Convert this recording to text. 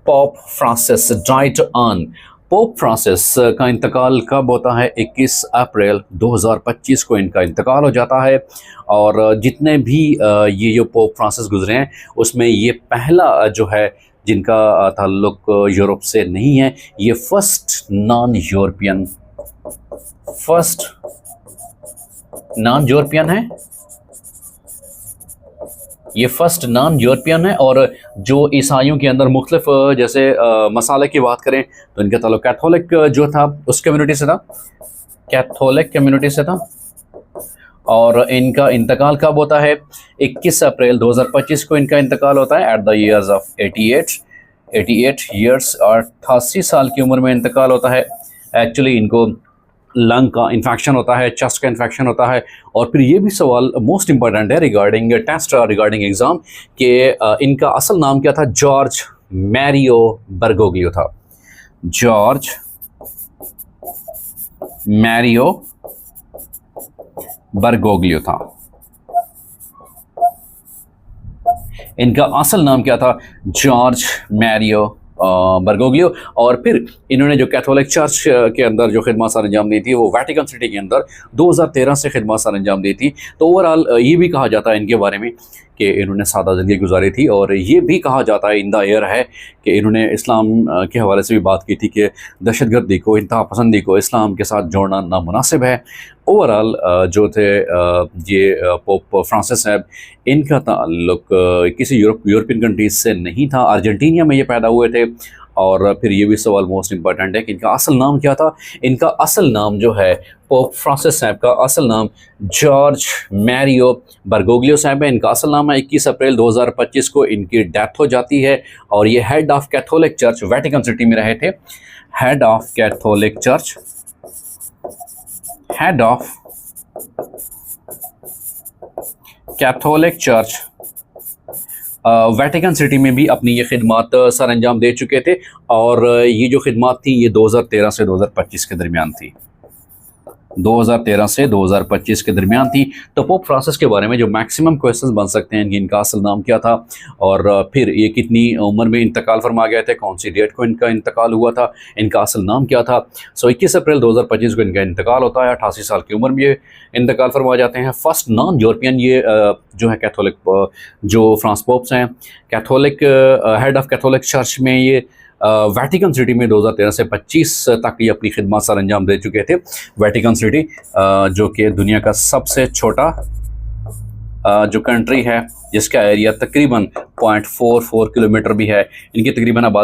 Pope Francis died on. Pope Francis का इंतकाल कब होता है? 21 अप्रैल 2025 को इनका इंतकाल हो जाता है। और जितने भी ये जो पोप फ्रांसिस गुजरे हैं उसमें ये पहला जो है जिनका ताल्लुक यूरोप से नहीं है। ये फर्स्ट नॉन यूरोपियन है। ये फर्स्ट नॉन यूरोपियन है। और जो ईसाइयों के अंदर मुख्तलिफ जैसे मसाले की बात करें तो इनका ताल्लुक कैथोलिक जो था उस कम्युनिटी से था, कैथोलिक कम्युनिटी से था। और इनका इंतकाल कब होता है? 21 अप्रैल 2025 को इनका इंतकाल होता है at the years of 88 years और 88 साल की उम्र में इंतकाल होता है। एक्चुअली इनको लंग का इन्फेक्शन होता है, चेस्ट का इन्फेक्शन होता है। और फिर ये भी सवाल मोस्ट इंपॉर्टेंट है रिगार्डिंग टेस्ट रिगार्डिंग एग्ज़ाम कि इनका असल नाम क्या था? जॉर्ज मैरियो बर्गोग्लियो था। जॉर्ज मैरियो बर्गोग्लियो था। इनका असल नाम क्या था? George Mario Bergoglio. और फिर इन्होंने जो कैथोलिक चर्च के अंदर जो खिदमत सर अंजाम दी थी वो वेटिकन सिटी के अंदर 2013 से खिदमत सर अंजाम दी थी। तो ओवरऑल ये भी कहा जाता है इनके बारे में कि इन्होंने सादा ज़िंदगी गुजारी थी। और ये भी कहा जाता है इन द एयर है कि इन्होंने इस्लाम के हवाले से भी बात की थी कि दहशतगर्दी को, इंतहा पसंदी को इस्लाम के साथ जोड़ना नामुनासिब है। ओवरऑल जो थे ये पोप फ्रांसिस साहब, इनका ताल्लुक किसी यूरोपियन कंट्रीज से नहीं था। अर्जेंटीना में ये पैदा हुए थे। और फिर ये भी सवाल मोस्ट इंपॉर्टेंट है कि इनका असल नाम क्या था? इनका असल नाम जो है पोप फ्रांसिस साहब का असल नाम जॉर्ज मैरियो बर्गोग्लियो साहब है। इनका असल नाम है। 21 अप्रैल 2025 को इनकी डेथ हो जाती है। और ये head of Catholic church Vatican city में रहे थे। Head of Catholic church, head of Catholic church Vatican city में भी अपनी ये खिदमत सर अंजाम दे चुके थे। और ये जो खिदमत थी ये 2013 से 2025 के दरमियान थी। 2013 से 2025 के दरमियान थी। तो पोप फ्रांसिस के बारे में जो मैक्सिमम क्वेश्चंस बन सकते हैं कि इनका असल नाम क्या था, और फिर ये कितनी उम्र में इंतकाल फरमा गए थे, कौन सी डेट को इनका इंतकाल हुआ था, इनका असल नाम क्या था। 21 अप्रैल 2025 को इनका इंतकाल होता है। 88 साल की उम्र में ये इंतकाल फरमा जाते हैं। फर्स्ट नॉन यूरोपियन ये जो है कैथोलिक जो फ्रांस पोप्स हैं, Catholic head of Catholic church में ये वेटिकन सिटी में 2013 से 25 तक ये अपनी खिदमत सर अंजाम दे चुके थे। वेटिकन सिटी जो कि दुनिया का सबसे छोटा जो कंट्री है जिसका एरिया तकरीबन 0.44 किलोमीटर भी है। इनकी तकरीबन आबादी